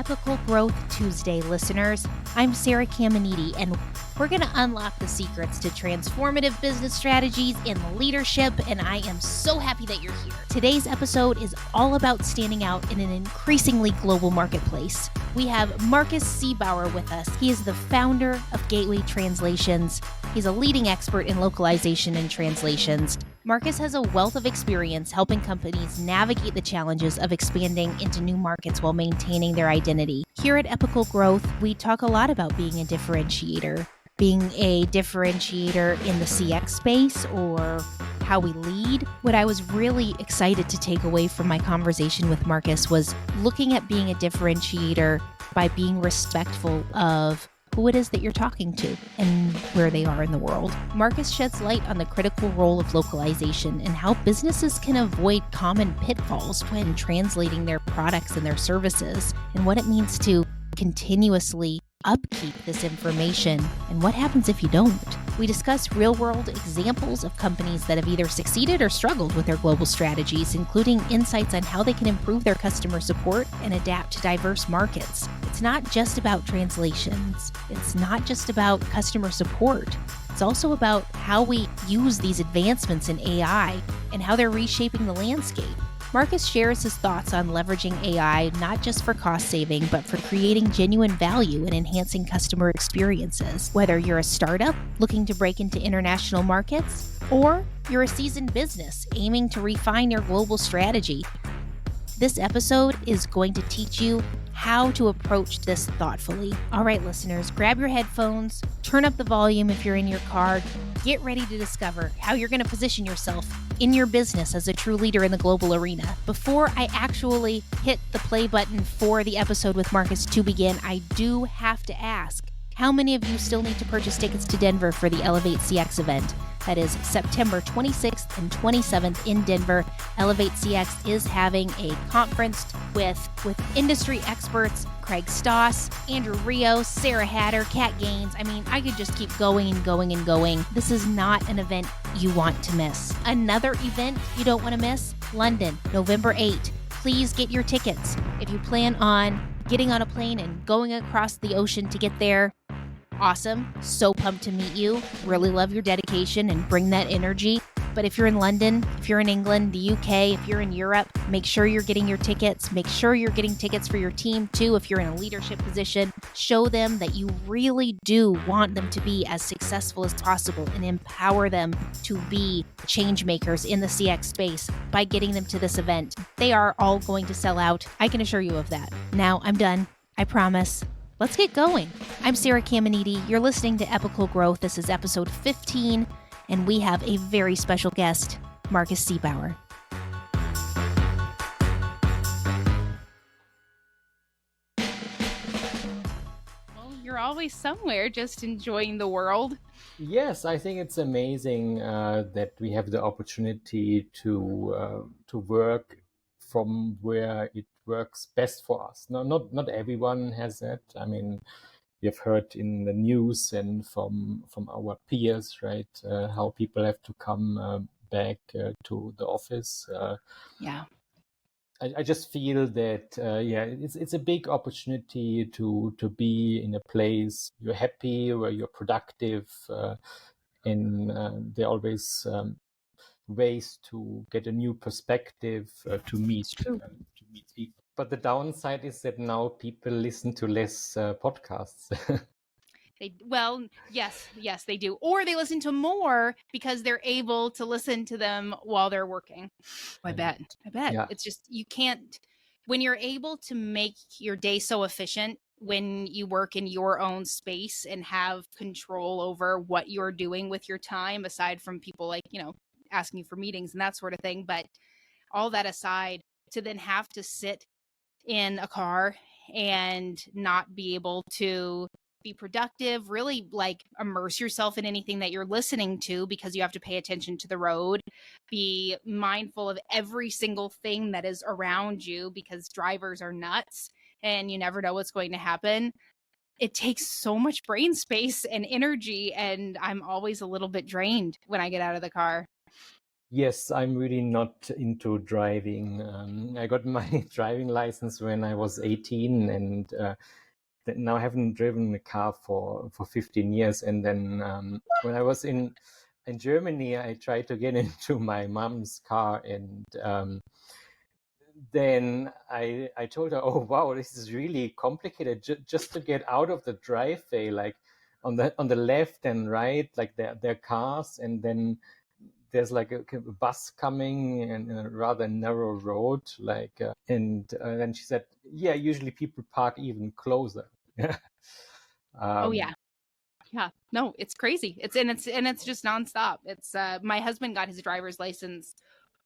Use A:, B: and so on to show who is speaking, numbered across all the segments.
A: Epical Growth Tuesday, listeners. I'm Sarah Caminiti, and we're going to unlock the secrets to transformative business strategies in leadership, and I am so happy that you're here. Today's episode is all about standing out in an increasingly global marketplace. We have Markus Seebauer with us. He is the founder of Gateway Translations. He's a leading expert in localization and translations. Markus has a wealth of experience helping companies navigate the challenges of expanding into new markets while maintaining their identity. Here at Epical Growth, we talk a lot about being a differentiator in the CX space or how we lead. What I was really excited to take away from my conversation with Markus was looking at being a differentiator by being respectful of who it is that you're talking to and where they are in the world. Markus sheds light on the critical role of localization and how businesses can avoid common pitfalls when translating their products and their services, and what it means to continuously upkeep this information and what happens if you don't. We discuss real-world examples of companies that have either succeeded or struggled with their global strategies, including insights on how they can improve their customer support and adapt to diverse markets. It's not just about translations. It's not just about customer support. It's also about how we use these advancements in AI and how they're reshaping the landscape. Markus shares his thoughts on leveraging AI not just for cost saving, but for creating genuine value and enhancing customer experiences. Whether you're a startup looking to break into international markets, or you're a seasoned business aiming to refine your global strategy, this episode is going to teach you how to approach this thoughtfully. All right, listeners, grab your headphones, turn up the volume if you're in your car, get ready to discover how you're going to position yourself in your business as a true leader in the global arena. Before I actually hit the play button for the episode with Markus to begin, I do have to ask, how many of you still need to purchase tickets to Denver for the Elevate CX event? That is September 26th and 27th in Denver. Elevate CX is having a conference with industry experts, Craig Stoss, Andrew Rios, Sarah Hatter, Kat Gaines. I mean, I could just keep going and going and going. This is not an event you want to miss. Another event you don't want to miss, London, November 8th. Please get your tickets. If you plan on getting on a plane and going across the ocean to get there, awesome. So pumped to meet you. Really love your dedication and bring that energy. But if you're in London, if you're in England, the UK, if you're in Europe, make sure you're getting your tickets. Make sure you're getting tickets for your team too. If you're in a leadership position, show them that you really do want them to be as successful as possible and empower them to be change makers in the CX space by getting them to this event. They are all going to sell out. I can assure you of that. Now I'm done. I promise. Let's get going. I'm Sarah Caminiti. You're listening to Epical Growth. This is episode 15, and we have a very special guest, Markus Seebauer.
B: Well, you're always somewhere just enjoying the world.
C: Yes, I think it's amazing that we have the opportunity to work from where it works best for us. No, not everyone has that. I mean, we have heard in the news and from our peers, right, how people have to come back to the office.
B: Yeah.
C: I just feel that it's a big opportunity to be in a place you're happy, where you're productive, and there are always ways to get a new perspective to meet people. But the downside is that now people listen to less podcasts.
B: Yes, they do. Or they listen to more because they're able to listen to them while they're working. I bet. Yeah. It's just, you can't, when you're able to make your day so efficient, when you work in your own space and have control over what you're doing with your time, aside from people like, asking you for meetings and that sort of thing. But all that aside, to then have to sit in a car and not be able to be productive, really like immerse yourself in anything that you're listening to because you have to pay attention to the road, be mindful of every single thing that is around you because drivers are nuts and you never know what's going to happen. It takes so much brain space and energy, and I'm always a little bit drained when I get out of the car.
C: Yes, I'm really not into driving. I got my driving license when I was 18, and now I haven't driven a car for 15 years. And then when I was in Germany, I tried to get into my mom's car, and then I told her, "Oh wow, this is really complicated just to get out of the driveway, like on the left and right, like their cars, and then there's like a bus coming in a rather narrow road, like and then she said, yeah, usually people park even closer."
B: Oh yeah. Yeah, no, it's crazy. It's just nonstop. It's my husband got his driver's license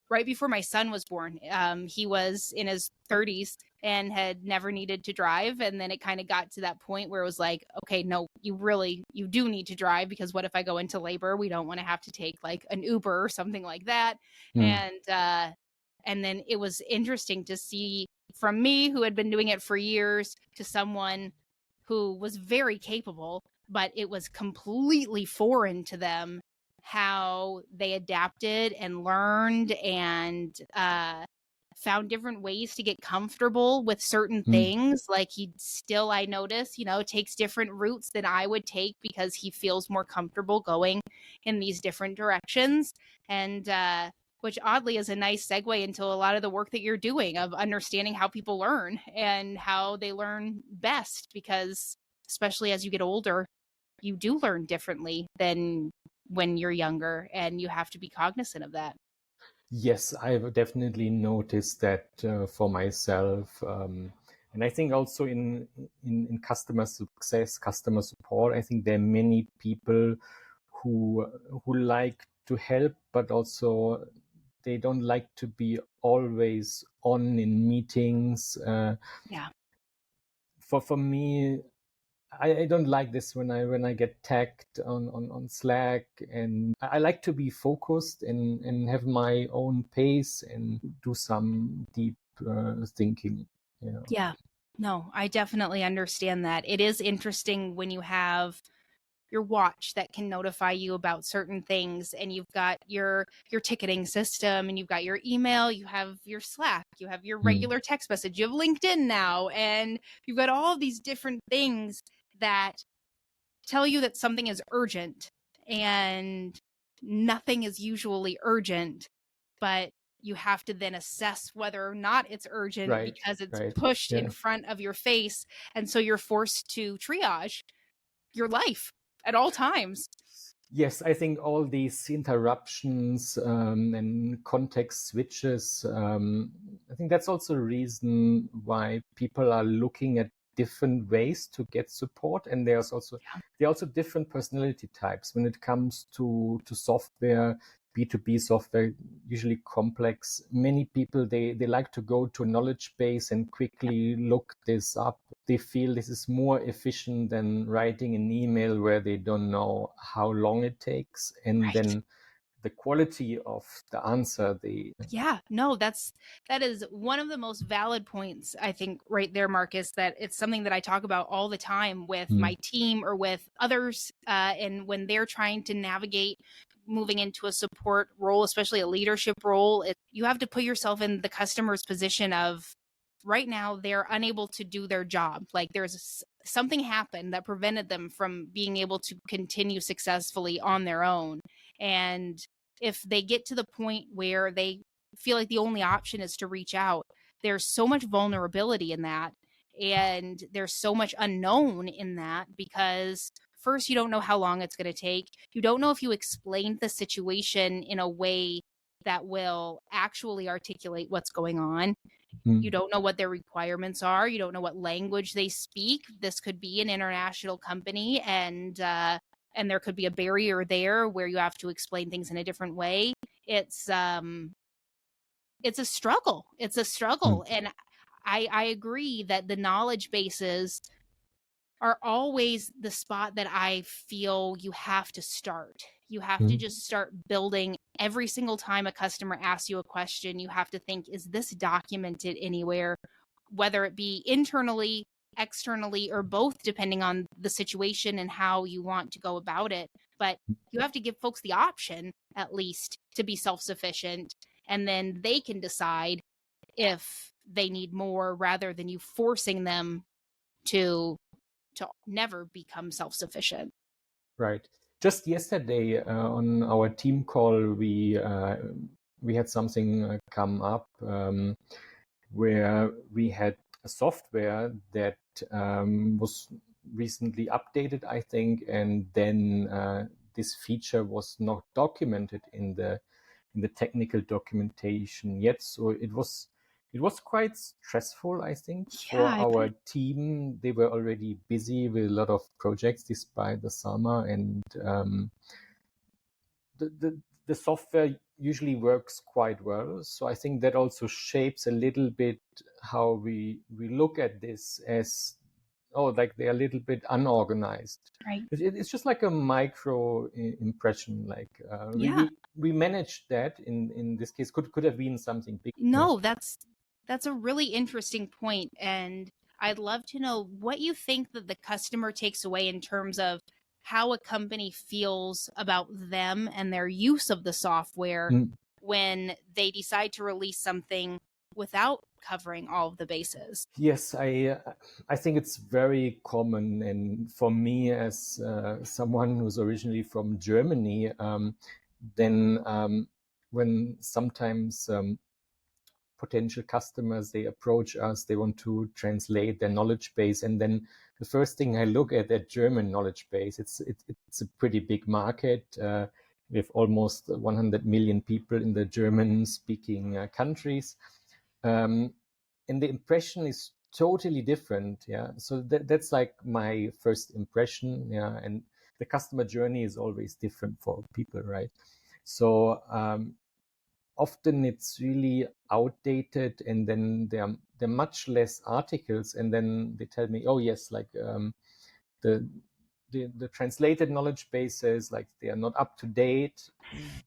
B: right before my son was born. He was in his 30s and had never needed to drive, and then it kind of got to that point where it was like, okay, no, you do need to drive, because what if I go into labor? We don't want to have to take like an Uber or something like that. And then it was interesting to see from me, who had been doing it for years, to someone who was very capable, but it was completely foreign to them how they adapted and learned and found different ways to get comfortable with certain things. Like he still, I notice, takes different routes than I would take because he feels more comfortable going in these different directions. And which oddly is a nice segue into a lot of the work that you're doing of understanding how people learn and how they learn best, because especially as you get older, you do learn differently than when you're younger, and you have to be cognizant of that.
C: Yes, I've definitely noticed that for myself. And I think also in customer success, customer support, I think there are many people who like to help, but also they don't like to be always on in meetings.
B: Yeah.
C: For me, I don't like this when I get tagged on Slack, and I like to be focused and have my own pace and do some deep thinking.
B: Yeah. No, I definitely understand that. It is interesting when you have your watch that can notify you about certain things, and you've got your ticketing system, and you've got your email, you have your Slack, you have your regular text message, you have LinkedIn now, and you've got all these different things that tell you that something is urgent, and nothing is usually urgent, but you have to then assess whether or not it's urgent,
C: Right,
B: because it's
C: right.
B: pushed
C: Yeah.
B: in front of your face. And so you're forced to triage your life at all times.
C: Yes, I think all these interruptions and context switches, I think that's also a reason why people are looking at different ways to get support. And there are also different personality types when it comes to software. B2B software, usually complex. Many people, they like to go to a knowledge base and quickly look this up. They feel this is more efficient than writing an email where they don't know how long it takes. And then the quality of the answer,
B: that is one of the most valid points, I think, right there, Marcus, that it's something that I talk about all the time with my team or with others, and when they're trying to navigate moving into a support role, especially a leadership role, you have to put yourself in the customer's position of, right now they're unable to do their job. Like there's something happened that prevented them from being able to continue successfully on their own. And if they get to the point where they feel like the only option is to reach out, there's so much vulnerability in that. And there's so much unknown in that, because first, you don't know how long it's going to take. You don't know if you explained the situation in a way that will actually articulate what's going on. You don't know what their requirements are. You don't know what language they speak. This could be an international company, and there could be a barrier there where you have to explain things in a different way. It's a struggle. It's a struggle. And I agree that the knowledge bases are always the spot that I feel you have to start. You have to just start building. Every single time a customer asks you a question, you have to think, is this documented anywhere? Whether it be internally, externally, or both, depending on the situation and how you want to go about it. But you have to give folks the option, at least, to be self-sufficient, and then they can decide if they need more, rather than you forcing them to never become self-sufficient.
C: Right. Just yesterday on our team call, we had something come up where we had a software that was recently updated, I think, and then this feature was not documented in the technical documentation yet. So it was quite stressful, I think, for our team. They were already busy with a lot of projects despite the summer, and the software usually works quite well. So I think that also shapes a little bit how we look at this as, like they're a little bit unorganized.
B: Right.
C: It's just like a micro impression. Like we managed that in this case. Could have been something big.
B: No, that's a really interesting point, and I'd love to know what you think that the customer takes away in terms of how a company feels about them and their use of the software when they decide to release something without covering all of the bases.
C: Yes, I think it's very common, and for me as someone who's originally from Germany, then when sometimes potential customers, they approach us, they want to translate their knowledge base, and then the first thing I look at that German knowledge base. It's a pretty big market. We have almost 100 million people in the German-speaking countries, and the impression is totally different. Yeah, so that's like my first impression. Yeah, and the customer journey is always different for people, right? So often it's really outdated, and then there are much less articles, and then they tell me, oh yes, like the translated knowledge bases, like they are not up to date.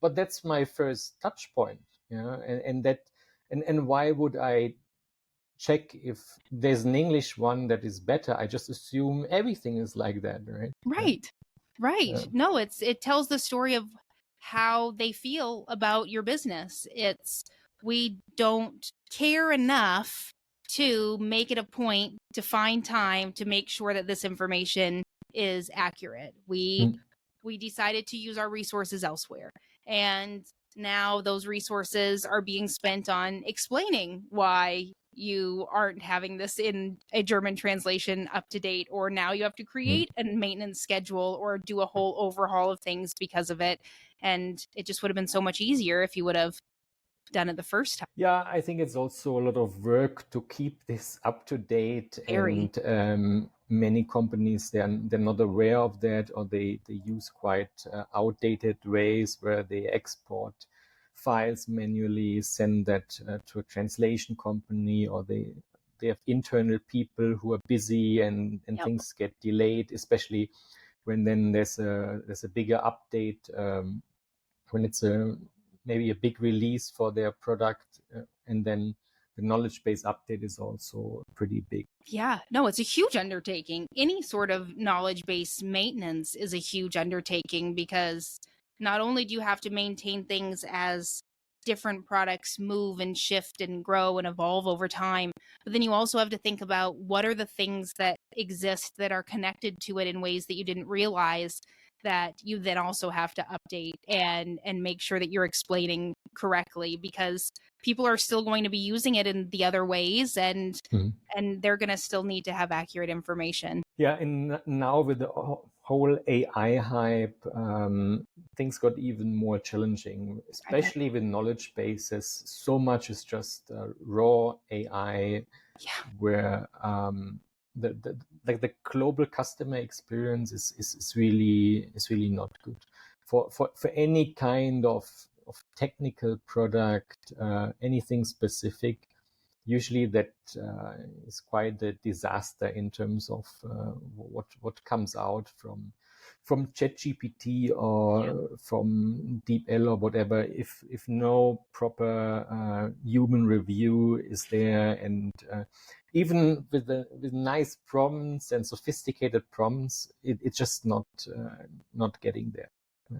C: But that's my first touch point. Yeah, and why would I check if there's an English one that is better? I just assume everything is like that, right?
B: Right. Yeah. No, it tells the story of how they feel about your business. We don't care enough to make it a point to find time to make sure that this information is accurate. We decided to use our resources elsewhere, and now those resources are being spent on explaining why you aren't having this in a German translation up to date, or now you have to create a maintenance schedule or do a whole overhaul of things because of it. And it just would have been so much easier if you would have done it the first time.
C: Yeah, I think it's also a lot of work to keep this up to date. And many companies, they're not aware of that, or they use quite outdated ways where they export files manually, send that to a translation company, or they have internal people who are busy, and things get delayed, especially when then there's a bigger update, when it's maybe a big release for their product, and then the knowledge base update is also pretty big.
B: Yeah, no, it's a huge undertaking. Any sort of knowledge base maintenance is a huge undertaking, because not only do you have to maintain things as different products move and shift and grow and evolve over time, but then you also have to think about what are the things that exist that are connected to it in ways that you didn't realize, that you then also have to update and make sure that you're explaining correctly, because people are still going to be using it in the other ways, and they're going to still need to have accurate information.
C: Yeah, and now with the whole AI hype, things got even more challenging, especially with knowledge bases. So much is just raw AI, where the global customer experience is really not good for any kind of technical product, anything specific. Usually that is quite a disaster in terms of what comes out from ChatGPT or from DeepL or whatever, if no proper human review is there, and even with nice prompts and sophisticated prompts, it's just not getting there.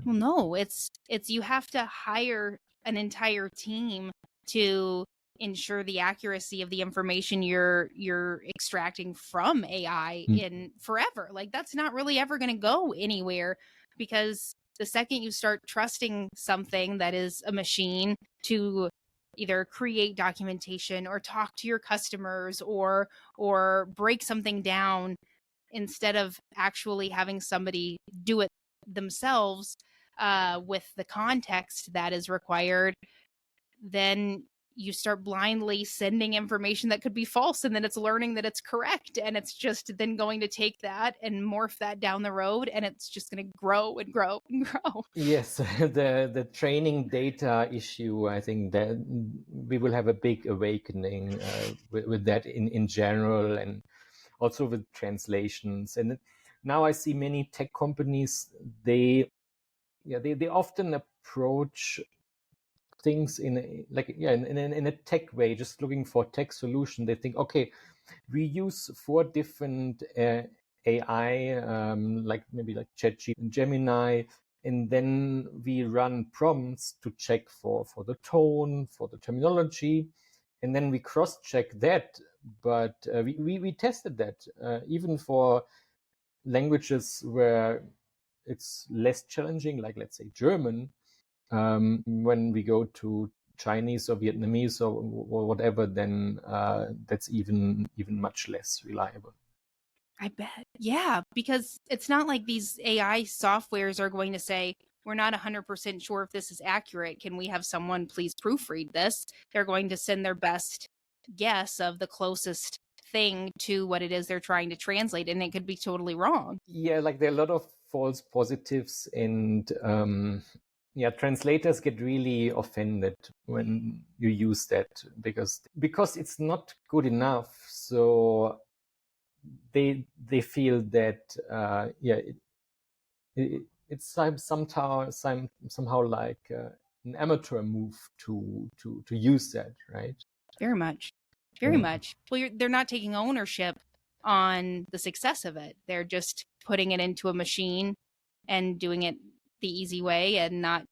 B: Well, no, it's you have to hire an entire team to ensure the accuracy of the information you're extracting from AI in forever. Like that's not really ever going to go anywhere, because the second you start trusting something that is a machine to either create documentation or talk to your customers or break something down instead of actually having somebody do it themselves with the context that is required, then you start blindly sending information that could be false, and then it's learning that it's correct, and it's just then going to take that and morph that down the road, and it's just going to grow and grow and grow.
C: Yes, the training data issue, I think that we will have a big awakening with that in general, and also with translations. And now I see many tech companies, they often approach things in a tech way, just looking for tech solution. They think, okay, we use 4 different AI, like ChatGPT and Gemini, and then we run prompts to check for the tone, for the terminology, and then we cross-check that. But we tested that even for languages where it's less challenging, like let's say German. When we go to Chinese or Vietnamese or whatever, then that's even much less reliable.
B: I bet. Yeah, because it's not like these AI softwares are going to say, we're not 100% sure if this is accurate. Can we have someone please proofread this? They're going to send their best guess of the closest thing to what it is they're trying to translate, and it could be totally wrong.
C: Yeah, like there are a lot of false positives, and translators get really offended when you use that because it's not good enough. So they feel that it's somehow like an amateur move to use that, right?
B: Very much. Well, they're not taking ownership on the success of it. They're just putting it into a machine and doing it the easy way and not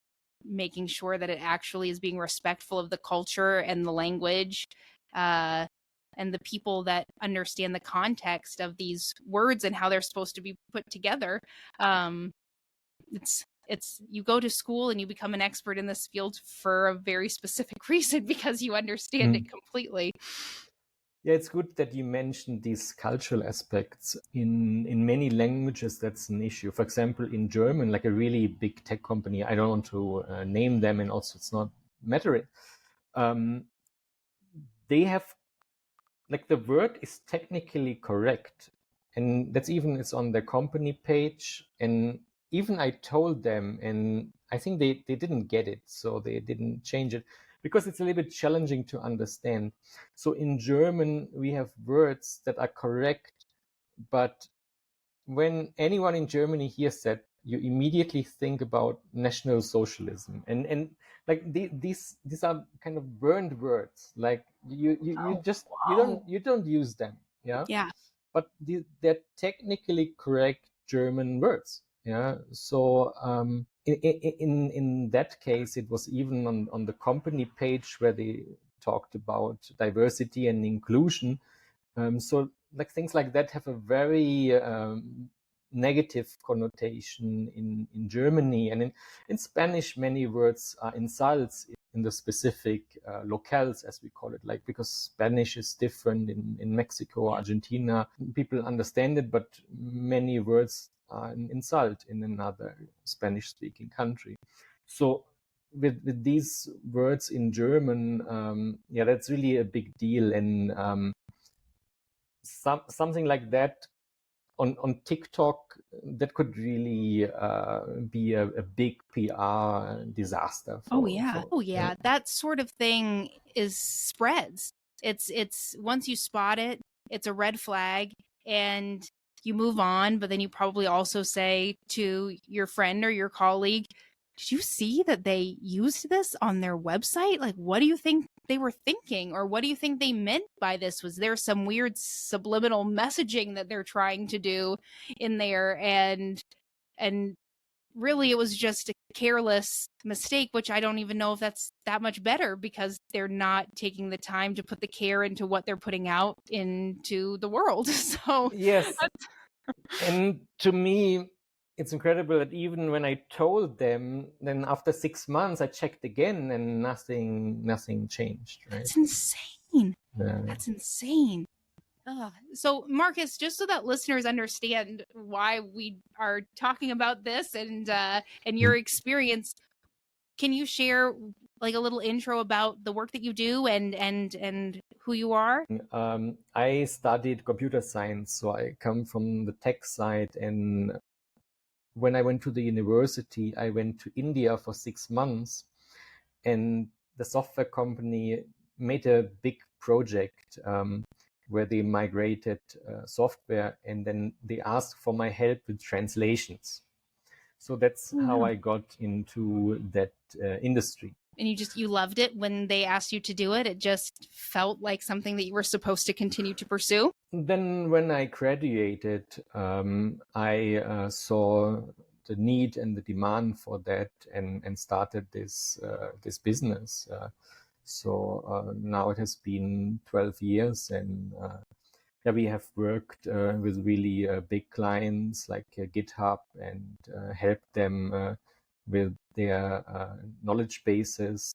B: making sure that it actually is being respectful of the culture and the language and the people that understand the context of these words and how they're supposed to be put together. It's you go to school and you become an expert in this field for a very specific reason because you understand it completely.
C: Yeah, it's good that you mentioned these cultural aspects. In many languages, that's an issue. For example, in German, like a really big tech company, I don't want to name them, and also it's not mattering. They have, like, the word is technically correct, and that's even it's on their company page. And even I told them, and I think they didn't get it, so they didn't change it, because it's a little bit challenging to understand. So in German, we have words that are correct, but when anyone in Germany hears that, you immediately think about National Socialism, and like these are kind of burned words. Like you don't use them,
B: Yeah.
C: But they're technically correct German words, So in that case, it was even on the company page where they talked about diversity and inclusion. So like things like that have a very negative connotation in Germany, and in Spanish many words are insults in the specific locales, as we call it, like because Spanish is different in Mexico, Argentina. People understand it, but many words are an insult in another Spanish-speaking country. So with these words in German, that's really a big deal. And something like that on TikTok, that could really be a big PR disaster.
B: That sort of thing spreads. It's once you spot it, it's a red flag, and you move on. But then you probably also say to your friend or your colleague, did you see that they used this on their website? Like, what do you think they were thinking? Or what do you think they meant by this? Was there some weird subliminal messaging that they're trying to do in there? And really it was just a careless mistake, which I don't even know if that's that much better, because they're not taking the time to put the care into what they're putting out into the world. So
C: yes. And to me, it's incredible that even when I told them, then after 6 months I checked again and nothing changed. Right?
B: That's insane. That's insane. So Markus, just so that listeners understand why we are talking about this and your experience, can you share like a little intro about the work that you do and who you are?
C: I studied computer science, so I come from the tech side. And when I went to the university, I went to India for 6 months, and the software company made a big project where they migrated software, and then they asked for my help with translations. So that's how I got into that industry.
B: And you loved it when they asked you to do it? It just felt like something that you were supposed to continue to pursue?
C: Then when I graduated, I saw the need and the demand for that, and started this business. So now it has been 12 years, and we have worked with really big clients like GitHub, and helped them with their knowledge bases.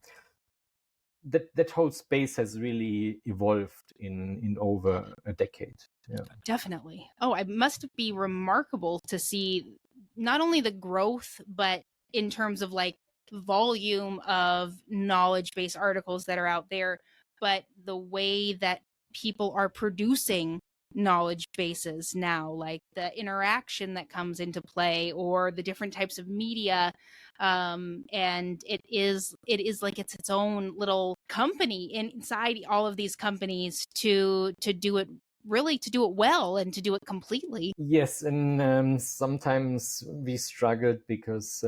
C: That whole space has really evolved in over a decade. Yeah.
B: Definitely. Oh, it must be remarkable to see not only the growth, but in terms of like volume of knowledge-based articles that are out there, but the way that people are producing knowledge bases now, like the interaction that comes into play or the different types of media. And it is like it's its own little company inside all of these companies to do it well and to do it completely.
C: Yes, and sometimes we struggled because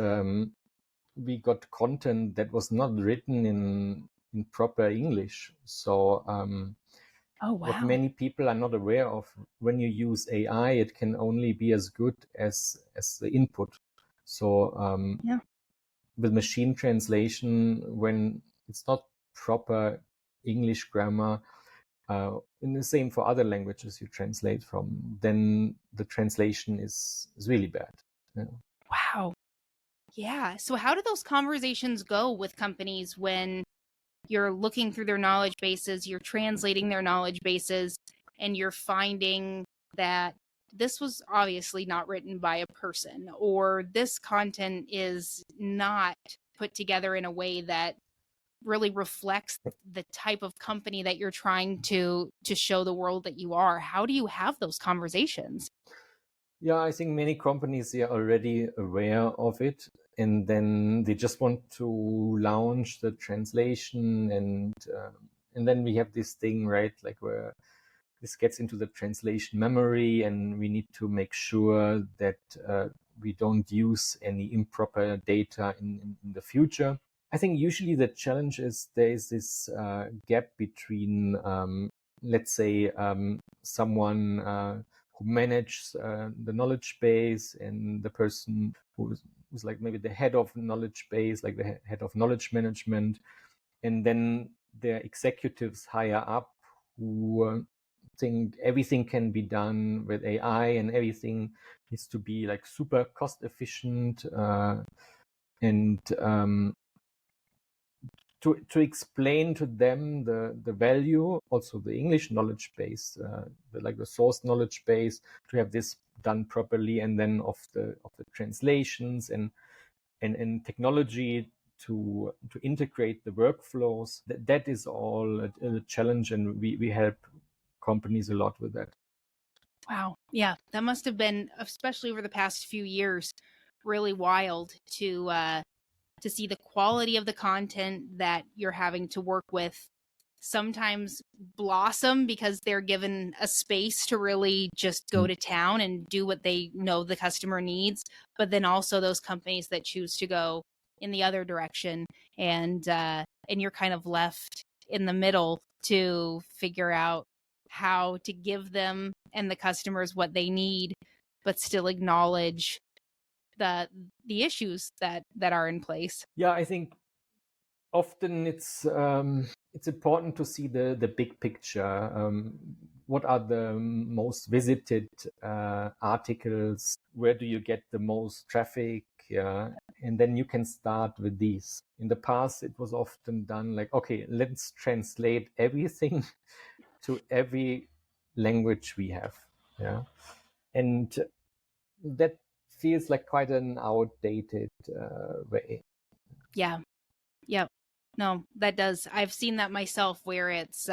C: we got content that was not written in proper English. So what many people are not aware of, when you use AI, it can only be as good as the input. So with machine translation, when it's not proper English grammar, and the same for other languages you translate from, then the translation is really bad. Yeah.
B: Wow. Yeah. So how do those conversations go with companies when you're looking through their knowledge bases, you're translating their knowledge bases, and you're finding that this was obviously not written by a person, or this content is not put together in a way that really reflects the type of company that you're trying to show the world that you are? How do you have those conversations?
C: Yeah, I think many companies are already aware of it, and then they just want to launch the translation, and then we have this thing, right, like where this gets into the translation memory, and we need to make sure that we don't use any improper data in the future. I think usually the challenge is there is this gap between, let's say, someone who manages the knowledge base, and the person who's like maybe the head of knowledge base, like the head of knowledge management, and then their executives higher up who think everything can be done with AI and everything needs to be like super cost efficient, and to explain to them the value, also the English knowledge base, the source knowledge base, to have this done properly, and then of the translations and technology to integrate the workflows. That is all a challenge, and we help companies a lot with that.
B: Wow. Yeah, that must have been, especially over the past few years, really wild to see the quality of the content that you're having to work with sometimes blossom because they're given a space to really just go to town and do what they know the customer needs. But then also those companies that choose to go in the other direction, and you're kind of left in the middle to figure out how to give them and the customers what they need, but still acknowledge the issues that are in place.
C: Yeah, I think often it's important to see the big picture. What are the most visited articles? Where do you get the most traffic? And then you can start with these. In the past, it was often done like, okay, let's translate everything to every language we have. Yeah, and that feels like quite an outdated way.
B: Yeah. Yep. No, that does. I've seen that myself where it's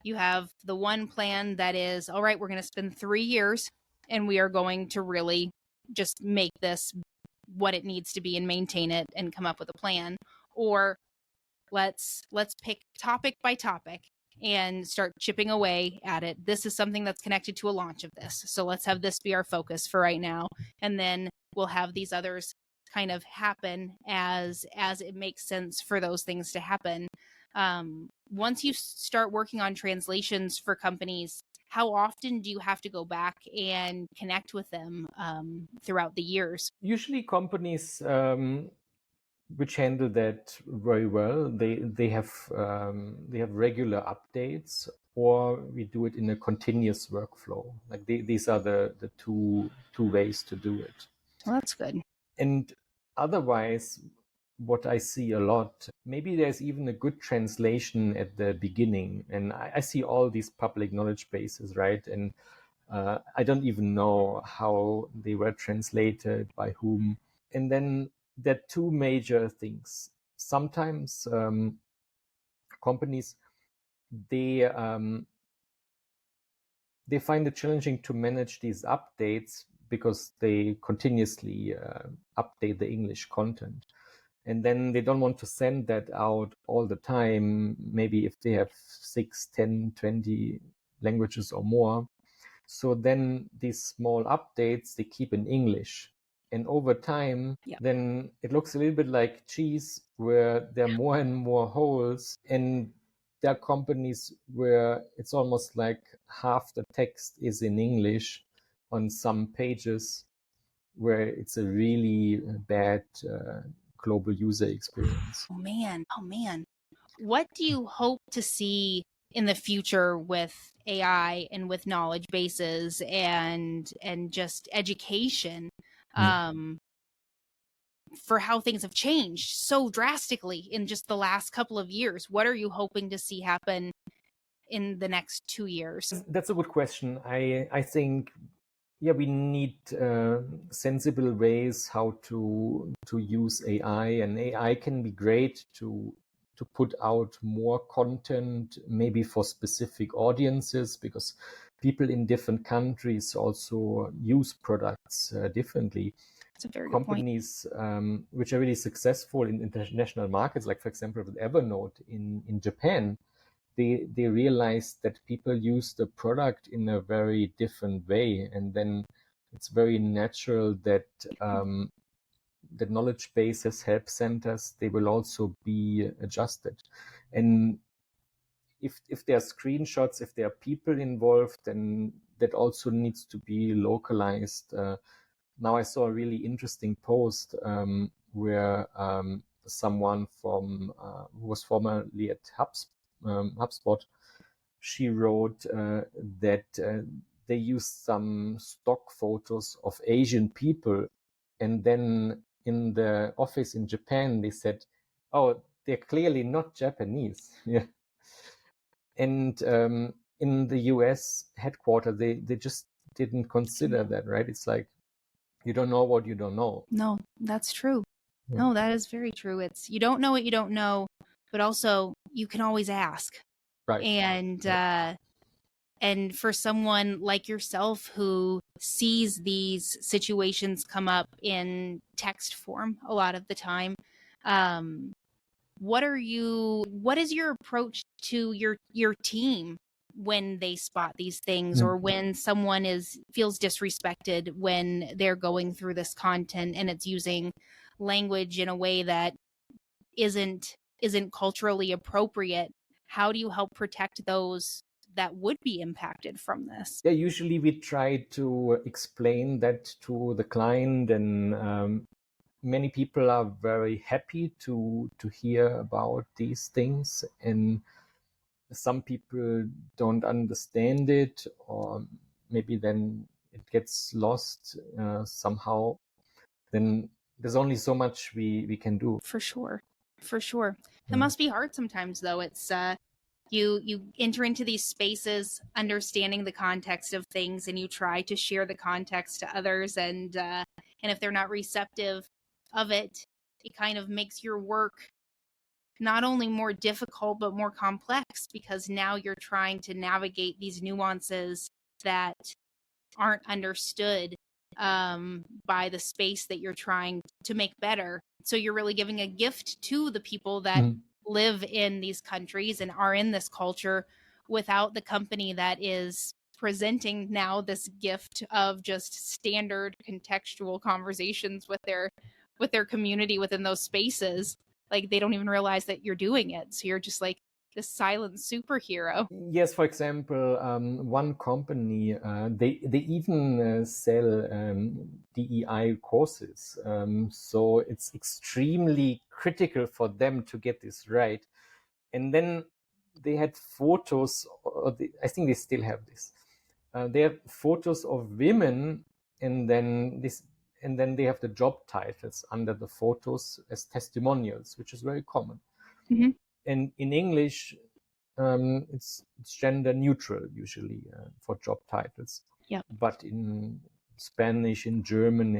B: you have the one plan that is, all right, we're going to spend 3 years and we are going to really just make this what it needs to be and maintain it and come up with a plan. Or let's pick topic by topic and start chipping away at it. This is something that's connected to a launch of this. So let's have this be our focus for right now. And then we'll have these others kind of happen as it makes sense for those things to happen. Once you start working on translations for companies, how often do you have to go back and connect with them throughout the years?
C: Usually companies which handle that very well, they have regular updates, or we do it in a continuous workflow. Like these are the two ways to do it.
B: Well, that's good.
C: And otherwise, what I see a lot, maybe there's even a good translation at the beginning. And I see all these public knowledge bases, right? And I don't even know how they were translated, by whom. And then there are two major things. Sometimes companies, they find it challenging to manage these updates because they continuously update the English content. And then they don't want to send that out all the time, maybe if they have 6, 10, 20 languages or more. So then these small updates, they keep in English. And over time, then it looks a little bit like cheese, where there are more and more holes. And there are companies where it's almost like half the text is in English on some pages, where it's a really bad global user experience.
B: Oh man. What do you hope to see in the future with AI and with knowledge bases and just education for how things have changed so drastically in just the last couple of years? What are you hoping to see happen in the next 2 years?
C: That's a good question. I think, we need sensible ways how to use AI, and AI can be great to put out more content, maybe for specific audiences, because people in different countries also use products differently.
B: That's a very
C: Companies which are really successful in international markets, like for example with Evernote in Japan, they realized that people use the product in a very different way, and then it's very natural that the knowledge bases, help centers, they will also be adjusted. And if there are screenshots, if there are people involved, then that also needs to be localized. Now I saw a really interesting post where someone from who was formerly at HubSpot, she wrote that they used some stock photos of Asian people, and then in the office in Japan they said, "Oh, they're clearly not Japanese." Yeah. And in the US headquarters, they just didn't consider that, right? It's like, you don't know what you don't know.
B: No, that's true. Yeah. No, that is very true. It's, you don't know what you don't know, but also you can always ask.
C: Right.
B: And for someone like yourself who sees these situations come up in text form a lot of the time, what is your approach to your team when they spot these things, or when someone feels disrespected when they're going through this content and it's using language in a way that isn't culturally appropriate? How do you help protect those that would be impacted from this?
C: Yeah, usually we try to explain that to the client, and many people are very happy to hear about these things, and some people don't understand it, or maybe then it gets lost somehow. Then there's only so much we can do.
B: For sure. It must be hard sometimes, though. It's you enter into these spaces understanding the context of things, and you try to share the context to others, and if they're not receptive of it, it kind of makes your work not only more difficult but more complex, because now you're trying to navigate these nuances that aren't understood by the space that you're trying to make better. So you're really giving a gift to the people that live in these countries and are in this culture, without the company that is presenting now this gift of just standard contextual conversations with their community within those spaces. Like, they don't even realize that you're doing it. So you're just like this silent superhero.
C: Yes, for example, one company, they even sell DEI courses. So it's extremely critical for them to get this right. And then they had photos, I think they still have this. They have photos of women, and then they have the job titles under the photos as testimonials, which is very common.
B: Mm-hmm.
C: And in English, it's gender neutral usually for job titles.
B: Yeah.
C: But in Spanish, in German,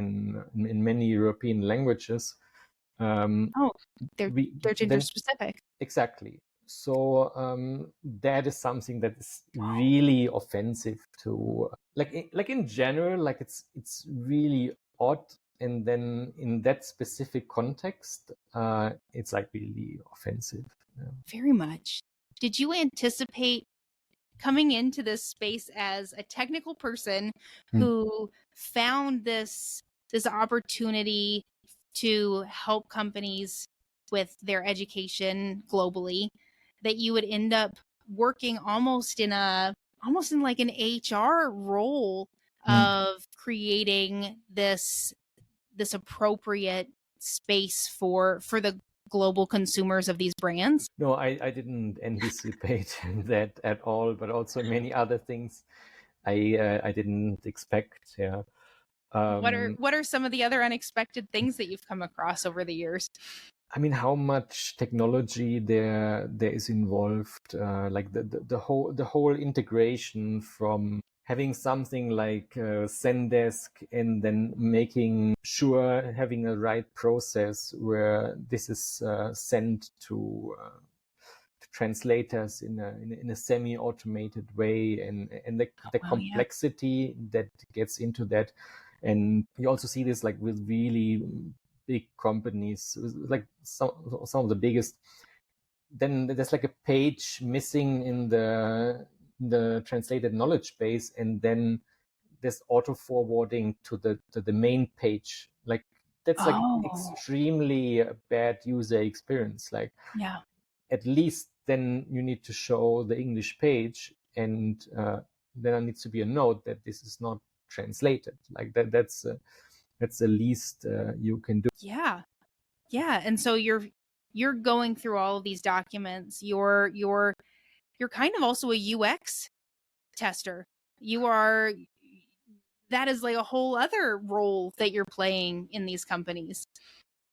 C: in many European languages,
B: they're gender specific.
C: Exactly. So that is something that is really offensive to, like in general, like it's really odd, and then in that specific context, it's like really offensive. Yeah.
B: Very much. Did you anticipate coming into this space as a technical person who found this opportunity to help companies with their education globally, that you would end up working almost in like an HR role of creating this appropriate space for the global consumers of these brands?
C: No, I didn't anticipate that at all, but also many other things I didn't expect. Yeah.
B: What are some of the other unexpected things that you've come across over the years?
C: I mean, how much technology there is involved, like the whole integration, from having something like Zendesk, and then making sure having a right process where this is sent to translators in a semi-automated way, and the complexity that gets into that. And you also see this like with really big companies, like some of the biggest. Then there's like a page missing in the translated knowledge base, and then there's auto forwarding to the main page. Like that's like extremely bad user experience. Like,
B: yeah,
C: at least then you need to show the English page, and then there needs to be a note that this is not translated. Like that's the least you can do.
B: Yeah. And so you're going through all of these documents. You're kind of also a UX tester. That is like a whole other role that you're playing in these companies.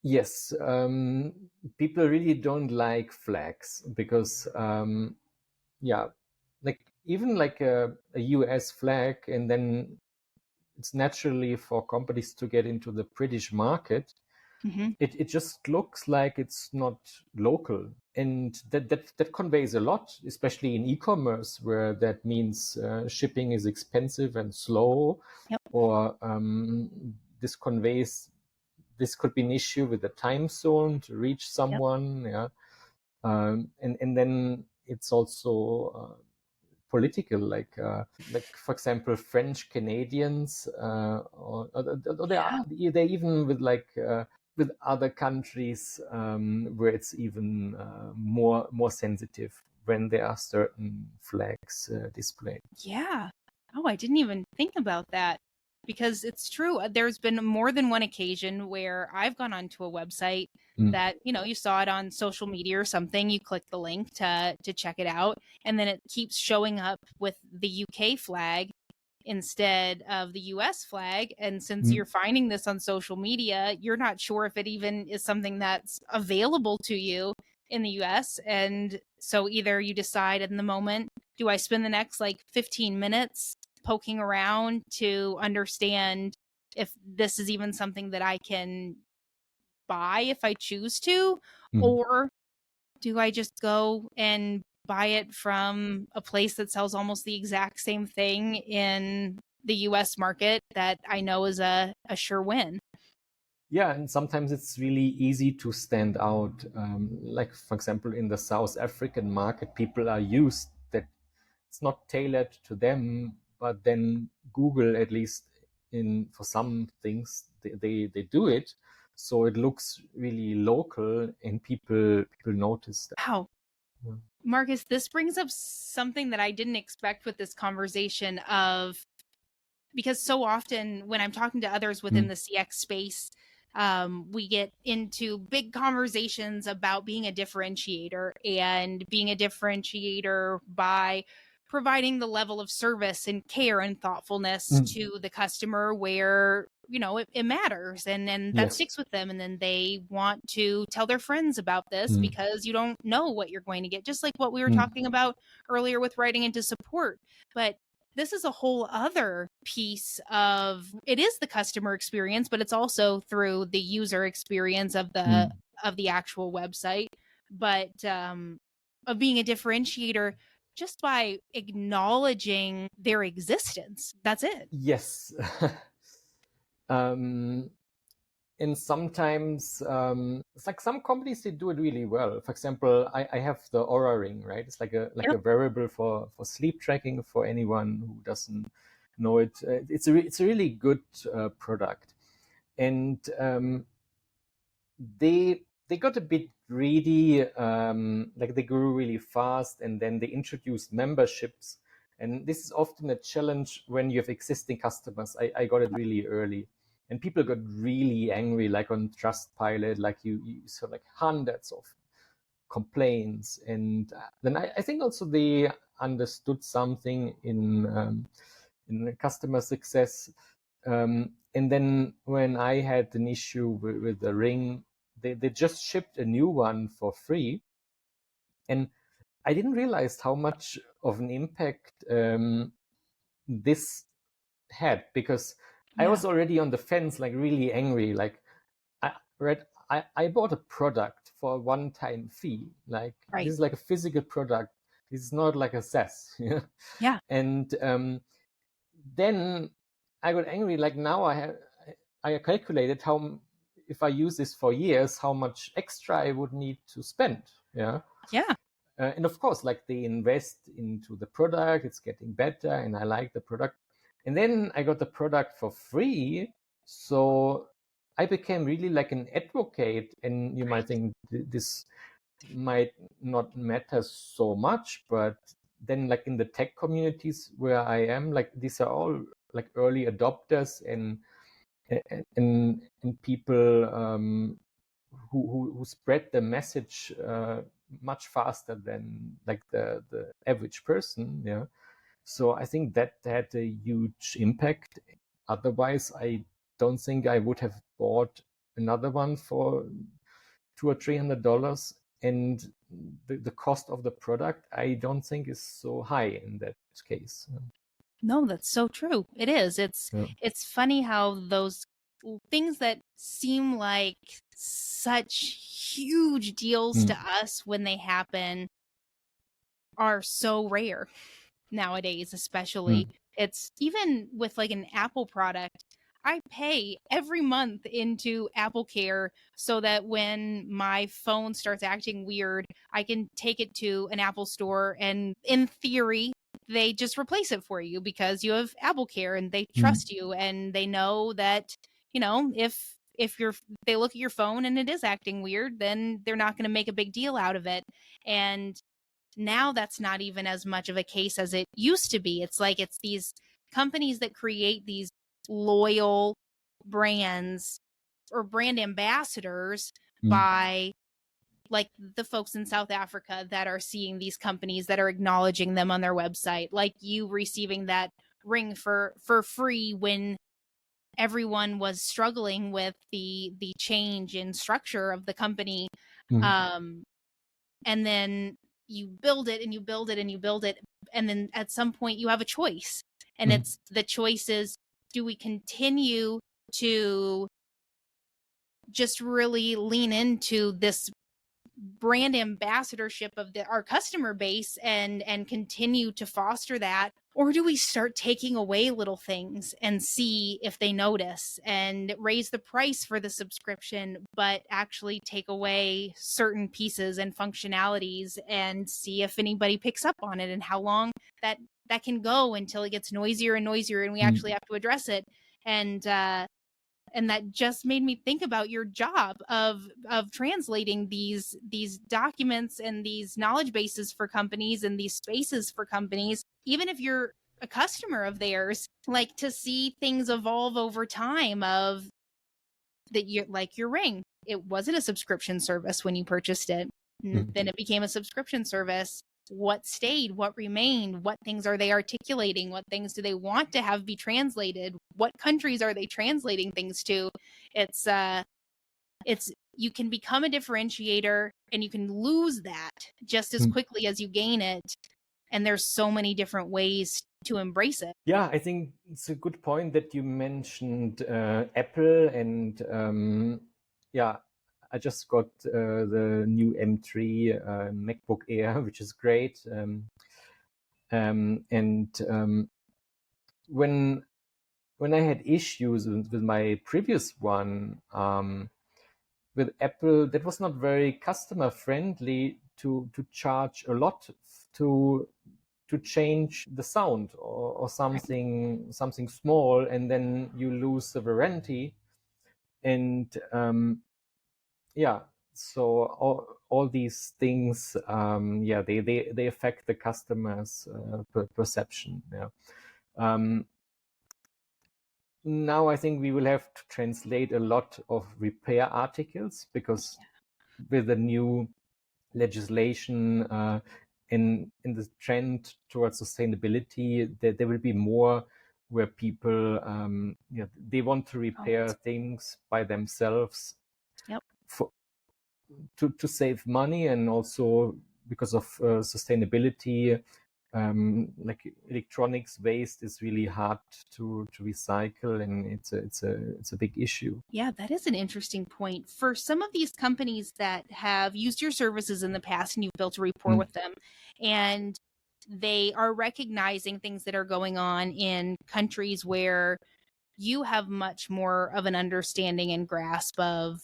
C: Yes, people really don't like flags because, like even like a US flag, and then it's naturally for companies to get into the British market. It just looks like it's not local, and that conveys a lot, especially in e-commerce, where that means shipping is expensive and slow.
B: Yep.
C: Or this could be an issue with the time zone to reach someone. Yep. Yeah, and then it's also political, like for example, French Canadians, or they even with like with other countries where it's even more sensitive. when there are certain flags displayed.
B: Yeah. Oh, I didn't even think about that, because it's true. There's been more than one occasion where I've gone onto a website that, you saw it on social media or something, you click the link to check it out, and then it keeps showing up with the UK flag instead of the US flag. And since you're finding this on social media, you're not sure if it even is something that's available to you in the US. And so either you decide in the moment, do I spend the next like 15 minutes poking around to understand if this is even something that I can buy if I choose to, or do I just go and buy it from a place that sells almost the exact same thing in the US market that I know is a sure win?
C: Yeah, and sometimes it's really easy to stand out. Like, for example, in the South African market, people are used that it's not tailored to them, but then Google, at least for some things, they do it. So it looks really local and people notice that.
B: Wow.
C: Yeah.
B: Markus, this brings up something that I didn't expect with this conversation because so often when I'm talking to others within the CX space, we get into big conversations about being a differentiator, and being a differentiator by providing the level of service and care and thoughtfulness to the customer where it matters, and then that sticks with them, and then they want to tell their friends about this because you don't know what you're going to get, just like what we were talking about earlier with writing into support. But this is a whole other piece of it, is the customer experience, but it's also through the user experience of the actual website. But of being a differentiator just by acknowledging their existence. That's it.
C: Yes. And sometimes it's like some companies, they do it really well. For example, I have the Aura Ring, right? It's like a wearable for sleep tracking for anyone who doesn't know it. It's a really good product, and they got a bit greedy. Like they grew really fast, and then they introduced memberships, and this is often a challenge when you have existing customers. I got it really early. And people got really angry, like on Trustpilot, like you saw like hundreds of complaints. And then I think also they understood something in customer success. And then when I had an issue with the Ring, they just shipped a new one for free. And I didn't realize how much of an impact this had, because I was already on the fence, like really angry. Like I bought a product for a one-time fee. Like this is like a physical product. This is not like a SaaS.
B: Yeah.
C: And then I got angry. Like now I calculated if I use this for years, how much extra I would need to spend. Yeah.
B: Yeah.
C: And of course, like they invest into the product, it's getting better, and I like the product. And then I got the product for free. So I became really like an advocate. And you might think this might not matter so much, but then like in the tech communities where I am, like these are all like early adopters and people who spread the message much faster than like the average person. Yeah. So I think that had a huge impact. Otherwise, I don't think I would have bought another one for $200 or $300. And the cost of the product, I don't think is so high in that case.
B: No, that's so true. It is. It's funny how those things that seem like such huge deals to us when they happen are so rare nowadays, especially. It's even with like an Apple product. I pay every month into Apple Care so that when my phone starts acting weird, I can take it to an Apple store, and in theory, they just replace it for you because you have Apple Care and they trust you, and they know that, if they look at your phone and it is acting weird, then they're not going to make a big deal out of it. And now that's not even as much of a case as it used to be. It's like it's these companies that create these loyal brands or brand ambassadors by like the folks in South Africa that are seeing these companies that are acknowledging them on their website, like you receiving that ring for free when everyone was struggling with the change in structure of the company. And then you build it and you build it and you build it, and then at some point you have a choice, and it's the choice is, do we continue to just really lean into this brand ambassadorship of our customer base and continue to foster that, or do we start taking away little things and see if they notice and raise the price for the subscription, but actually take away certain pieces and functionalities and see if anybody picks up on it, and how long that can go until it gets noisier and noisier and we actually have to address it. And that just made me think about your job of translating these documents and these knowledge bases for companies and these spaces for companies. Even if you're a customer of theirs, like to see things evolve over time, of that, you like your ring, it wasn't a subscription service when you purchased it. Then it became a subscription service. What stayed, what remained, what things are they articulating, what things do they want to have be translated, what countries are they translating things to. It's you can become a differentiator and you can lose that just as quickly as you gain it, and there's so many different ways to embrace it.
C: Yeah, I think it's a good point that you mentioned Apple, and I just got the new M3 MacBook Air, which is great. When I had issues with my previous one with Apple, that was not very customer friendly to charge a lot to change the sound or something small, and then you lose the warranty. And so all these things, they affect the customer's perception. Now I think we will have to translate a lot of repair articles, because with the new legislation in the trend towards sustainability, there will be more where people they want to repair things by themselves to save money, and also because of sustainability. Like electronics waste is really hard to recycle, and it's a big issue.
B: Yeah, that is an interesting point. For some of these companies that have used your services in the past and you've built a rapport with them, and they are recognizing things that are going on in countries where you have much more of an understanding and grasp of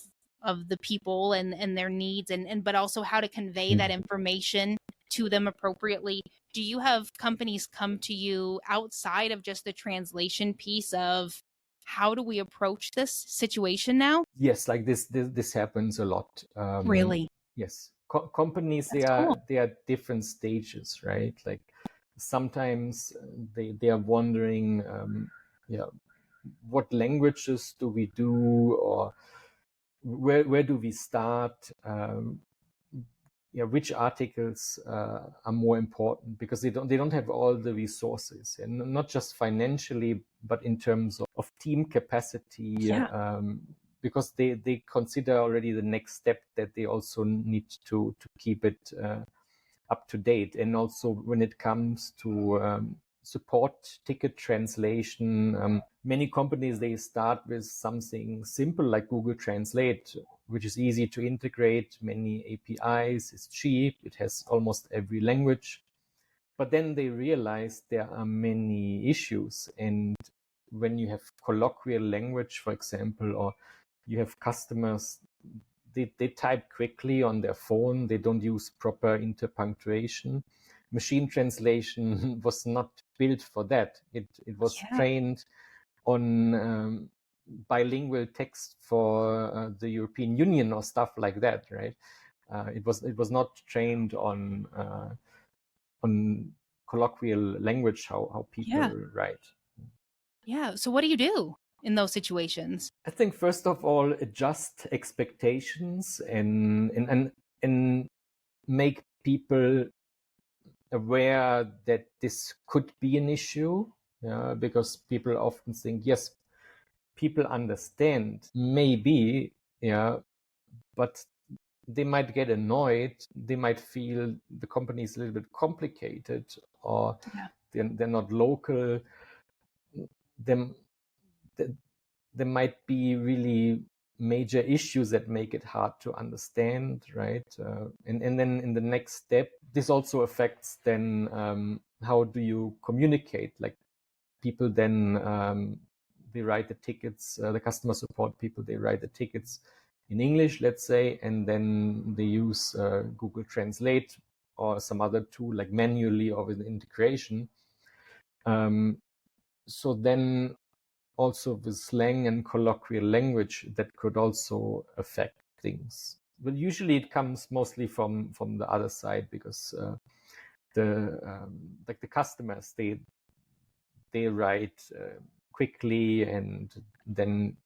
B: the people and their needs, and but also how to convey that information to them appropriately. Do you have companies come to you outside of just the translation piece of how do we approach this situation now?
C: Yes, like this happens a lot.
B: Really?
C: Yes. Companies, they are different stages, right? Like sometimes they are wondering, what languages do we do, or where do we start? Which articles are more important, because they don't have all the resources, and not just financially, but in terms of team capacity. Because they consider already the next step, that they also need to keep it up to date. And also when it comes to support ticket translation, many companies, they start with something simple like Google Translate, which is easy to integrate, many APIs, it's cheap, it has almost every language. But then they realize there are many issues. And when you have colloquial language, for example, or you have customers, they type quickly on their phone, they don't use proper interpunctuation. Machine translation was not built for that. It was trained on bilingual text for the European Union or stuff like that, right? It was not trained on on colloquial language, how people write.
B: Yeah. So what do you do in those situations?
C: I think first of all, adjust expectations and make people aware that this could be an issue, because people often think, yes, people understand maybe, but they might get annoyed. They might feel the company is a little bit complicated, or they're not local. There might be really major issues that make it hard to understand, right? And then in the next step, this also affects then how do you communicate? Like people then they write the tickets, the customer support people, they write the tickets in English, let's say, and then they use Google Translate or some other tool like manually or with integration. So then also with slang and colloquial language, that could also affect things. But usually it comes mostly from the other side, because like the customers, they write quickly, and then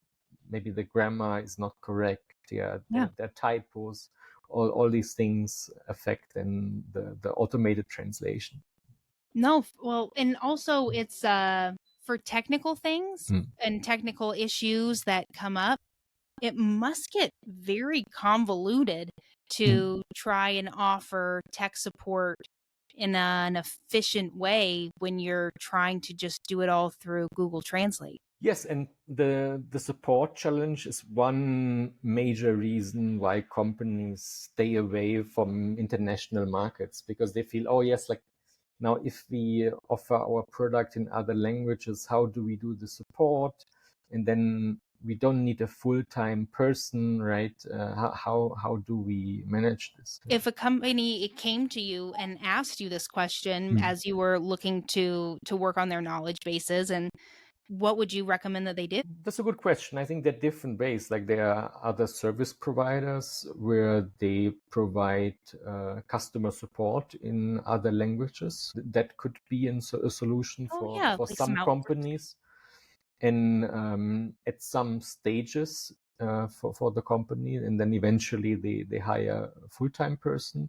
C: maybe the grammar is not correct. There are typos. All these things affect then the automated translation.
B: No, well, and also it's for technical things and technical issues that come up, it must get very convoluted to try and offer tech support in an efficient way when you're trying to just do it all through Google Translate.
C: Yes, and the support challenge is one major reason why companies stay away from international markets, because they feel, oh yes, like now if we offer our product in other languages, how do we do the support? And then we don't need a full-time person, right? How do we manage this?
B: If a company came to you and asked you this question as you were looking to work on their knowledge bases, and what would you recommend that they did?
C: That's a good question. I think there are different ways. Like there are other service providers where they provide customer support in other languages. That could be a solution for
B: like
C: some companies. And at some stages for the company, and then eventually they hire a full-time person.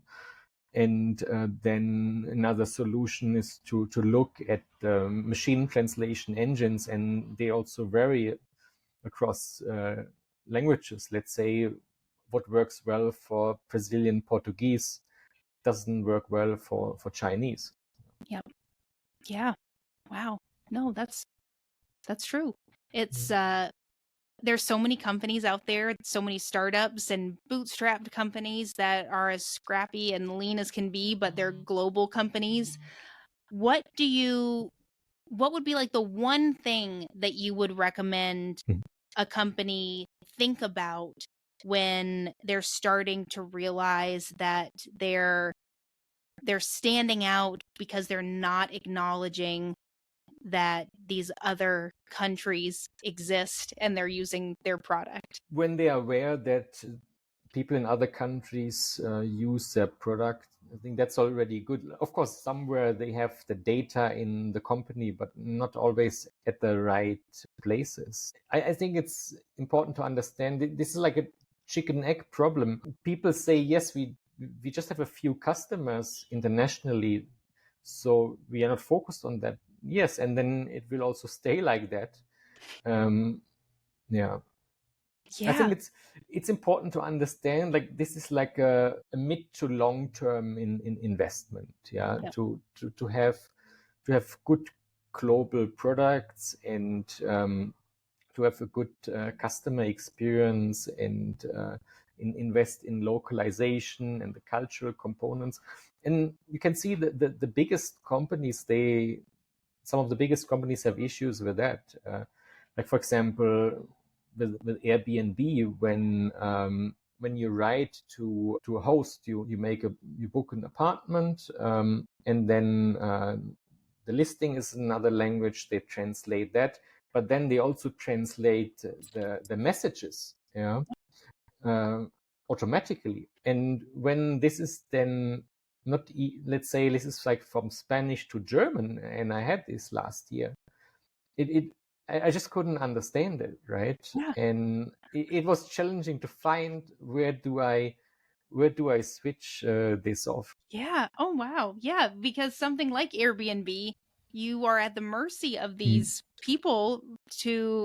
C: And then another solution is to look at machine translation engines, and they also vary across languages. Let's say what works well for Brazilian Portuguese doesn't work well for Chinese.
B: Yep. Yeah. Wow. No, that's true. It's there's so many companies out there, so many startups and bootstrapped companies that are as scrappy and lean as can be, but they're global companies. What would be like the one thing that you would recommend a company think about when they're starting to realize that they're standing out because they're not acknowledging that these other countries exist and they're using their product?
C: When they are aware that people in other countries use their product, I think that's already good. Of course, somewhere they have the data in the company, but not always at the right places. I think it's important to understand this is like a chicken egg problem. People say, yes, we just have a few customers internationally, so we are not focused on that. Yes, and then it will also stay like that. I think it's important to understand, like this is like a mid to long term in investment. To have good global products, and to have a good customer experience, and invest in localization and the cultural components. And you can see that the biggest companies, some of the biggest companies have issues with that. Like for example, with Airbnb, when you write to a host, you book an apartment, and then the listing is another language. They translate that, but then they also translate the messages, automatically. And when this is then let's say this is like from Spanish to German, and I had this last year. I just couldn't understand it, right?
B: Yeah.
C: And it was challenging to find where do I switch this off.
B: Yeah. Oh, wow. Yeah. Because something like Airbnb, you are at the mercy of these people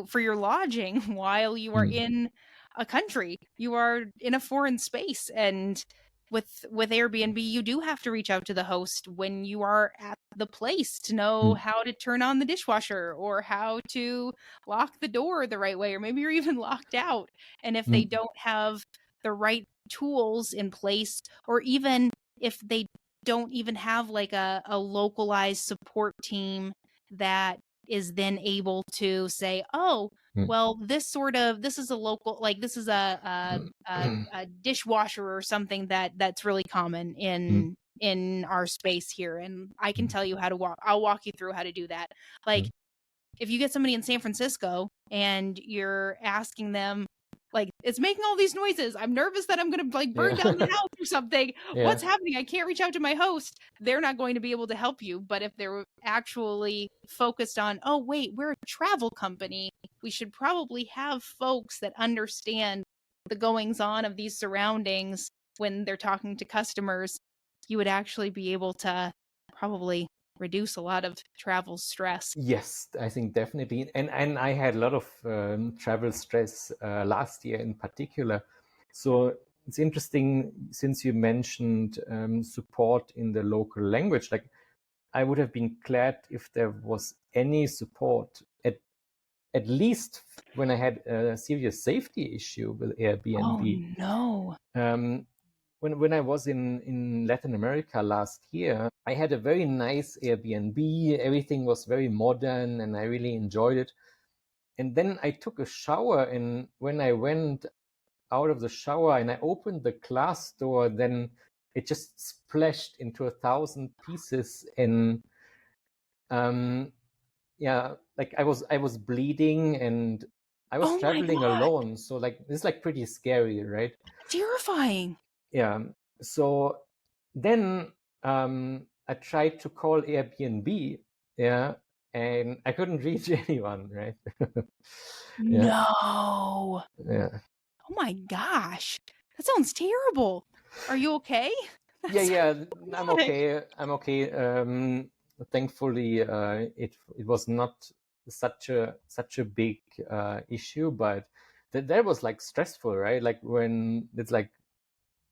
B: for your lodging while you are in a country. You are in a foreign space. And with Airbnb, you do have to reach out to the host when you are at the place to know how to turn on the dishwasher or how to lock the door the right way, or maybe you're even locked out. And if they don't have the right tools in place, or even if they don't even have like a localized support team that is then able to say, oh, well, this is a local, like this is a dishwasher or something that's really common in our space here, and I can tell you how to I'll walk you through how to do that. Like, if you get somebody in San Francisco and you're asking them, like, it's making all these noises, I'm nervous that I'm going to like burn down the house or something. What's happening? I can't reach out to my host. They're not going to be able to help you. But if they're actually focused on, oh, wait, we're a travel company, we should probably have folks that understand the goings on of these surroundings when they're talking to customers, you would actually be able to probably reduce a lot of travel stress.
C: Yes, I think definitely. And I had a lot of travel stress last year in particular. So it's interesting, since you mentioned support in the local language, like I would have been glad if there was any support at least when I had a serious safety issue with Airbnb.
B: Oh, no.
C: When I was in Latin America last year, I had a very nice Airbnb. Everything was very modern and I really enjoyed it. And then I took a shower, and when I went out of the shower and I opened the glass door, then it just splashed into 1,000 pieces. And like I was bleeding, and I was traveling alone. So like it's like pretty scary, right?
B: Terrifying.
C: Yeah. So then I tried to call Airbnb, and I couldn't reach anyone, right?
B: No.
C: Yeah.
B: Oh my gosh. That sounds terrible. Are you okay?
C: Yeah. I'm okay. Thankfully, it was not such a big issue, but that was like stressful, right? Like when it's like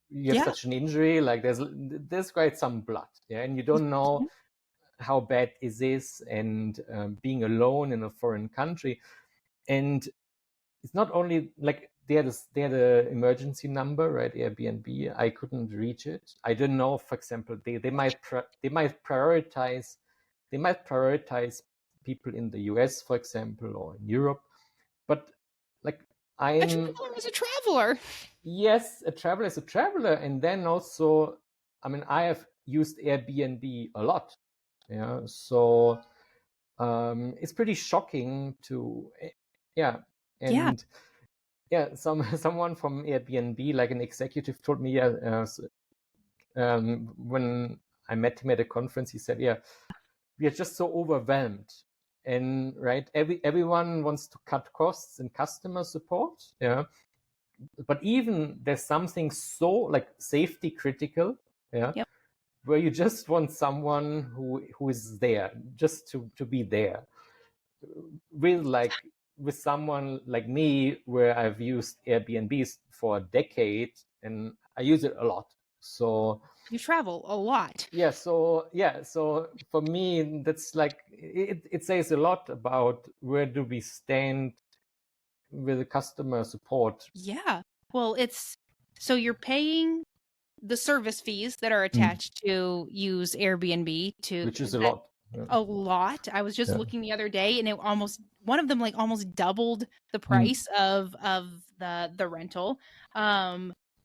C: you have such an injury, like there's quite some blood, and you don't know how bad is this, and being alone in a foreign country. And it's not only like they had an emergency number, right? Airbnb, I couldn't reach it. I don't know, for example, they might prioritize people in the US, for example, or in Europe, but like
B: a traveler is a traveler.
C: Yes, a traveler is a traveler. And then also, I mean, I have used Airbnb a lot. Yeah. So it's pretty shocking to, And someone from Airbnb, like an executive, told me, when I met him at a conference, he said, we are just so overwhelmed. And right, everyone wants to cut costs in customer support. Yeah. But even there's something so like safety critical, where you just want someone who is there just to be there, with someone like me, where I've used Airbnbs for a decade and I use it a lot. So
B: you travel a lot.
C: So for me, that's like it says a lot about where do we stand with the customer support.
B: Yeah. Well, so you're paying the service fees that are attached to use Airbnb,
C: which is a lot.
B: A lot. I was just looking the other day, and one of them like almost doubled the price of the rental.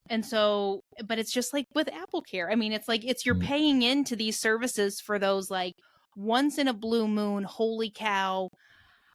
B: And so, but it's just like with Apple Care. I mean, it's like you're paying into these services for those like once in a blue moon, holy cow,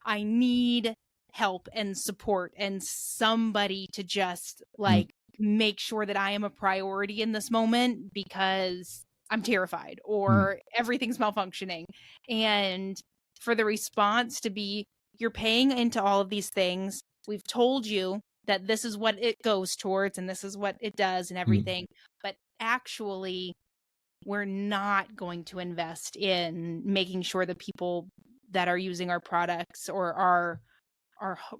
B: I need help and support and somebody to just like make sure that I am a priority in this moment, because I'm terrified, or everything's malfunctioning. And for the response to be, you're paying into all of these things. We've told you that this is what it goes towards and this is what it does and everything. But actually, we're not going to invest in making sure the people that are using our products or our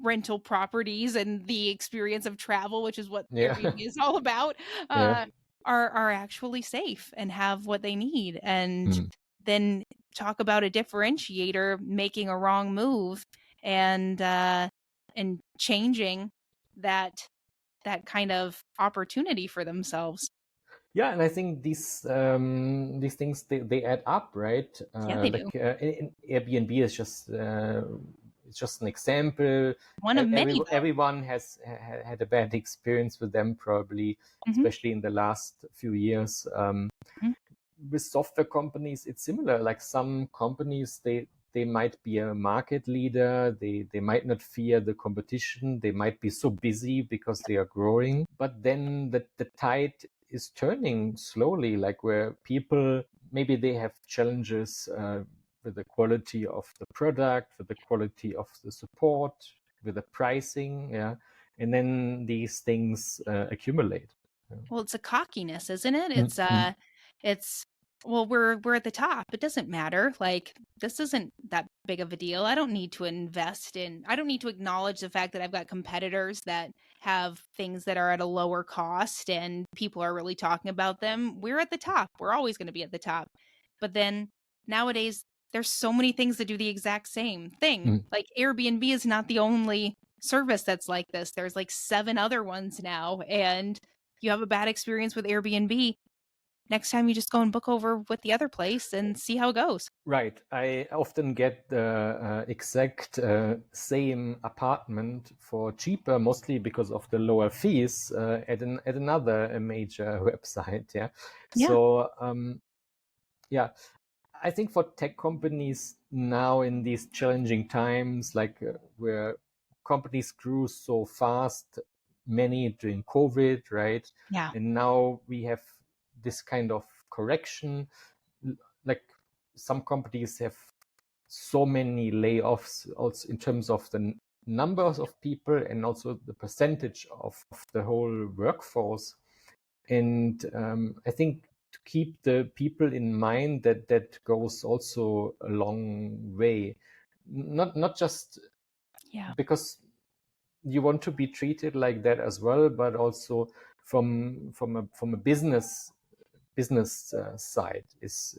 B: rental properties and the experience of travel, which is what Airbnb is all about, are actually safe and have what they need. And then talk about a differentiator making a wrong move and changing that kind of opportunity for themselves.
C: Yeah, and I think these things they add up, right?
B: Yeah, they do.
C: Airbnb is just it's just an example.
B: One of many.
C: Everyone has had a bad experience with them, probably, especially in the last few years. With software companies, it's similar. Like some companies, they might be a market leader. They might not fear the competition. They might be so busy because they are growing. But then the tide is turning slowly, like where people, maybe they have challenges with the quality of the product, with the quality of the support, with the pricing. Yeah. And then these things accumulate.
B: Well, it's a cockiness, isn't it? It's well, we're at the top. It doesn't matter. Like, this isn't that big of a deal. I don't need to I don't need to acknowledge the fact that I've got competitors that have things that are at a lower cost and people are really talking about them. We're at the top. We're always going to be at the top. But then nowadays, there's so many things that do the exact same thing. Like Airbnb is not the only service that's like this. There's like 7 other ones now, and you have a bad experience with Airbnb, next time you just go and book over with the other place and see how it goes.
C: Right. I often get the exact same apartment for cheaper, mostly because of the lower fees at another major website. Yeah. So I think for tech companies now in these challenging times, like where companies grew so fast, many during COVID, right?
B: Yeah.
C: And now we have this kind of correction. Like some companies have so many layoffs, also in terms of the numbers of people and also the percentage of the whole workforce. And I think to keep the people in mind, that goes also a long way. Not just because you want to be treated like that as well, but also from a business side is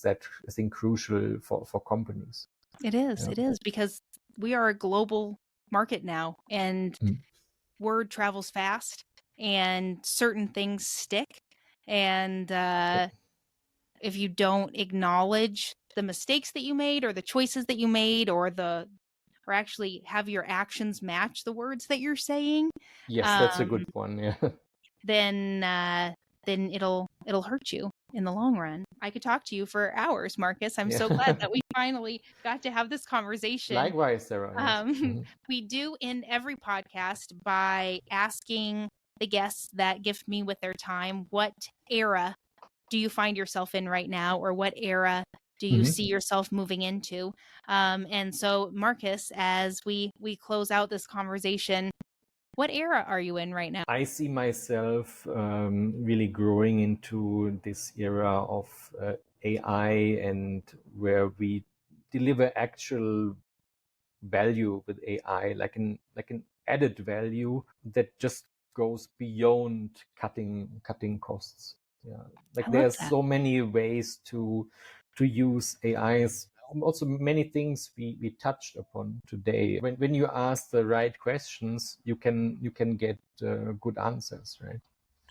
C: that, I think, crucial for companies.
B: It is because we are a global market now, and word travels fast and certain things stick. And if you don't acknowledge the mistakes that you made or the choices that you made or actually have your actions match the words that you're saying.
C: Yes, that's a good one. Yeah.
B: Then it'll hurt you in the long run. I could talk to you for hours, Marcus. I'm so glad that we finally got to have this conversation.
C: Likewise, Sarah. Yes.
B: We do end every podcast by asking the guests that gift me with their time, what era do you find yourself in right now, or what era do you see yourself moving into? And so, Marcus, as we close out this conversation, what era are you in right now?
C: I see myself really growing into this era of AI, and where we deliver actual value with AI, like an added value that just goes beyond cutting costs. Yeah, like there's so many ways to use AIs. Also, many things we touched upon today. When you ask the right questions, you can get good answers, right?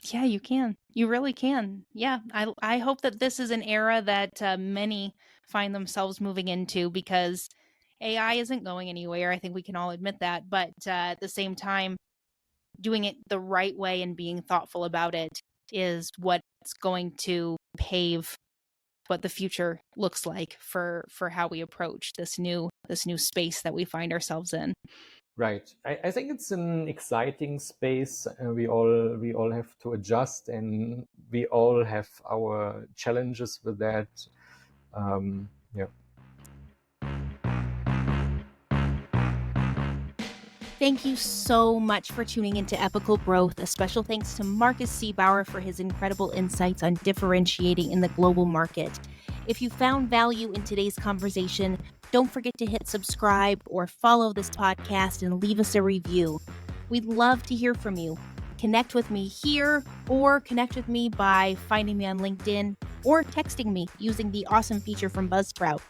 B: Yeah, you can. You really can. Yeah, I hope that this is an era that many find themselves moving into, because AI isn't going anywhere. I think we can all admit that. But at the same time, doing it the right way and being thoughtful about it is what's going to pave what the future looks like for how we approach this new space that we find ourselves in.
C: Right. I think it's an exciting space. We all have to adjust, and we all have our challenges with that. Yeah.
A: Thank you so much for tuning into Epical Growth. A special thanks to Markus Seebauer for his incredible insights on differentiating in the global market. If you found value in today's conversation, don't forget to hit subscribe or follow this podcast and leave us a review. We'd love to hear from you. Connect with me here or connect with me by finding me on LinkedIn or texting me using the awesome feature from Buzzsprout.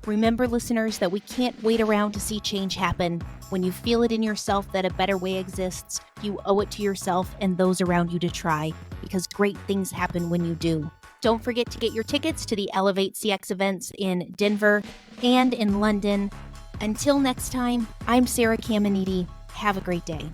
A: Remember, listeners, that we can't wait around to see change happen. When you feel it in yourself that a better way exists, you owe it to yourself and those around you to try, because great things happen when you do. Don't forget to get your tickets to the Elevate CX events in Denver and in London. Until next time, I'm Sarah Caminiti. Have a great day.